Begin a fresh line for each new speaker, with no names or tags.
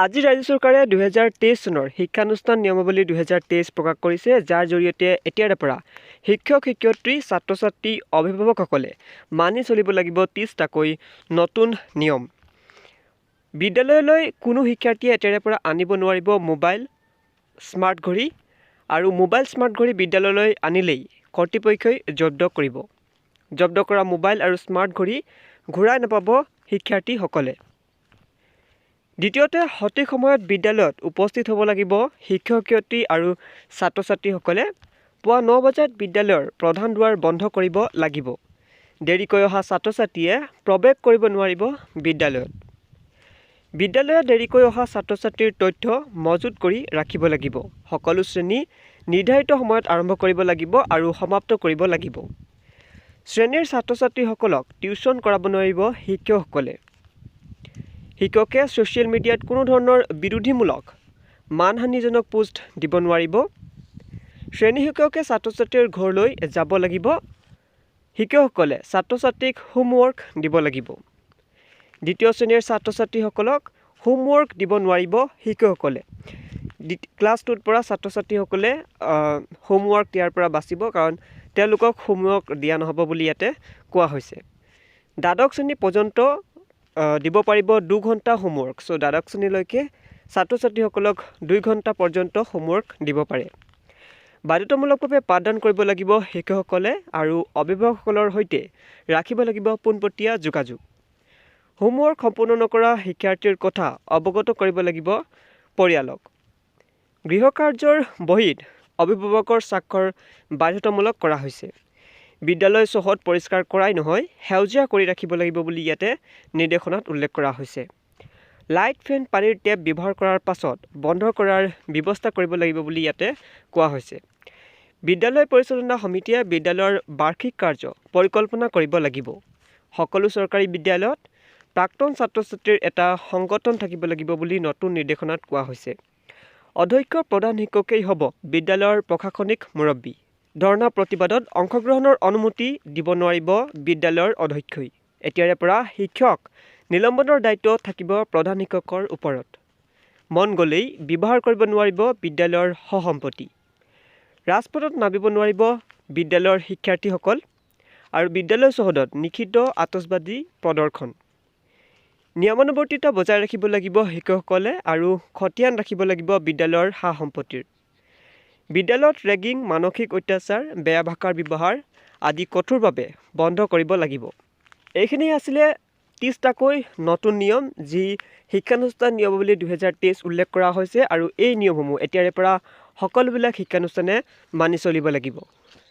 আজি ৰাজ্য চৰকাৰে 2023 চনৰ শিক্ষানুষ্ঠান নিয়মাৱলী 2023 প্ৰকাশ কৰিছে, যাৰ জৰিয়তে এতিয়াৰে পৰা শিক্ষক শিক্ষয়িত্ৰী ছাত্ৰ ছাত্ৰী অভিভাৱকসকলে মানি চলিব লাগিব 30টাকৈ নতুন নিয়ম। বিদ্যালয়লৈ কোনো শিক্ষাৰ্থীয়ে এতিয়াৰে পৰা আনিব নোৱাৰিব মোবাইল স্মাৰ্ট ঘড়ী, আৰু মোবাইল স্মাৰ্ট ঘড়ী বিদ্যালয়লৈ আনিলেই কৰ্তৃপক্ষই জব্দ কৰিব। জব্দ কৰা মোবাইল আৰু স্মাৰ্ট ঘড়ী ঘূৰাই নাপাব শিক্ষাৰ্থীসকলে। দ্বিতীয়তে, সঠিক সময়ত বিদ্যালয়ত উপস্থিত হ'ব লাগিব শিক্ষক শিক্ষয়িত্ৰী আৰু ছাত্ৰ ছাত্ৰীসকলে। পুৱা 9 বজাত বিদ্যালয়ৰ প্ৰধান দুৱাৰ বন্ধ কৰিব লাগিব। দেৰিকৈ অহা ছাত্ৰ ছাত্ৰীয়ে প্ৰৱেশ কৰিব নোৱাৰিব বিদ্যালয়ত। বিদ্যালয়ত দেৰিকৈ অহা ছাত্ৰ ছাত্ৰীৰ তথ্য মজুত কৰি ৰাখিব লাগিব। সকলো শ্ৰেণী নিৰ্ধাৰিত সময়ত আৰম্ভ কৰিব লাগিব আৰু সমাপ্ত কৰিব লাগিব। শ্ৰেণীৰ ছাত্ৰ ছাত্ৰীসকলক টিউচন কৰাব নোৱাৰিব শিক্ষকসকলে। শিক্ষকে ছ'চিয়েল মিডিয়াত কোনো ধৰণৰ বিৰোধীমূলক মানহানিজনক পোষ্ট দিব নোৱাৰিব। শ্ৰেণী শিক্ষকে ছাত্ৰ ছাত্ৰীৰ ঘৰলৈ যাব লাগিব। শিক্ষকসকলে ছাত্ৰ ছাত্ৰীক হোমৱৰ্ক দিব লাগিব। দ্বিতীয় শ্ৰেণীৰ ছাত্ৰ ছাত্ৰীসকলক হোমৱৰ্ক দিব নোৱাৰিব শিক্ষকসকলে। ক্লাছ 2ৰ পৰা ছাত্ৰ ছাত্ৰীসকলে হোমৱৰ্ক দিয়াৰ পৰা বাচিব, কাৰণ তেওঁলোকক হোমৱৰ্ক দিয়া নহ'ব বুলি ইয়াতে কোৱা হৈছে। দ্বাদশ শ্ৰেণী পৰ্যন্ত দিব পাৰিব 2 ঘণ্টা হোমৱৰ্ক। চ' দ্বাদশ শ্ৰেণীলৈকে ছাত্ৰ ছাত্ৰীসকলক 2 ঘণ্টা পৰ্যন্ত হোমৱৰ্ক দিব পাৰে। বাধ্যতামূলকভাৱে পাঠদান কৰিব লাগিব শিক্ষকসকলে, আৰু অভিভাৱকসকলৰ সৈতে ৰাখিব লাগিব পোনপটীয়া যোগাযোগ। হোমৱৰ্ক সম্পূৰ্ণ নকৰা শিক্ষাৰ্থীৰ কথা অৱগত কৰিব লাগিব পৰিয়ালক। গৃহকাৰ্যৰ বহীত অভিভাৱকৰ স্বাক্ষৰ বাধ্যতামূলক কৰা হৈছে। বিদ্যালয় চৌহদ পৰিষ্কাৰ কৰাই নহয়, সেউজীয়া কৰি ৰাখিব লাগিব বুলি ইয়াতে নিৰ্দেশনাত উল্লেখ কৰা হৈছে। লাইট, ফেন, পানীৰ টেপ ব্যৱহাৰ কৰাৰ পাছত বন্ধ কৰাৰ ব্যৱস্থা কৰিব লাগিব বুলি ইয়াতে কোৱা হৈছে। বিদ্যালয় পৰিচালনা সমিতিয়ে বিদ্যালয়ৰ বাৰ্ষিক কাৰ্য পৰিকল্পনা কৰিব লাগিব। সকলো চৰকাৰী বিদ্যালয়ত প্ৰাক্তন ছাত্ৰ ছাত্ৰীৰ এটা সংগঠন থাকিব লাগিব বুলি নতুন নিৰ্দেশনাত কোৱা হৈছে। অধ্যক্ষ প্ৰধান শিক্ষকেই হ'ব বিদ্যালয়ৰ প্ৰশাসনিক মুৰব্বী। ধৰ্ণা প্ৰতিবাদত অংশগ্ৰহণৰ অনুমতি দিব নোৱাৰিব বিদ্যালয়ৰ অধ্যক্ষই। এতিয়াৰে পৰা শিক্ষক নিলম্বনৰ দায়িত্ব থাকিব প্ৰধান শিক্ষকৰ ওপৰত। মন গ'লেই ব্যৱহাৰ কৰিব নোৱাৰিব বিদ্যালয়ৰ সহ-সম্পত্তি। ৰাজপথত নামিব নোৱাৰিব বিদ্যালয়ৰ শিক্ষাৰ্থীসকল, আৰু বিদ্যালয় চৌহদত নিষিদ্ধ আতচবাজি প্ৰদৰ্শন। নিয়মানুৱৰ্তিতা বজাই ৰাখিব লাগিব শিক্ষকসকলে, আৰু খতিয়ান ৰাখিব লাগিব বিদ্যালয়ৰ সা-সম্পত্তিৰ। বিদ্যালয়ত ৰেগিং, মানসিক অত্যাচাৰ, বেয়া ভাষাৰ ব্যৱহাৰ আদি কঠোৰভাৱে বন্ধ কৰিব লাগিব। এইখিনি আছিলে 30টাকৈ নতুন নিয়ম, যি শিক্ষানুষ্ঠান নিয়মাৱলী 2023 উল্লেখ কৰা হৈছে, আৰু এই নিয়মসমূহ এতিয়াৰে পৰা সকলোবিলাক শিক্ষানুষ্ঠানে মানি চলিব লাগিব।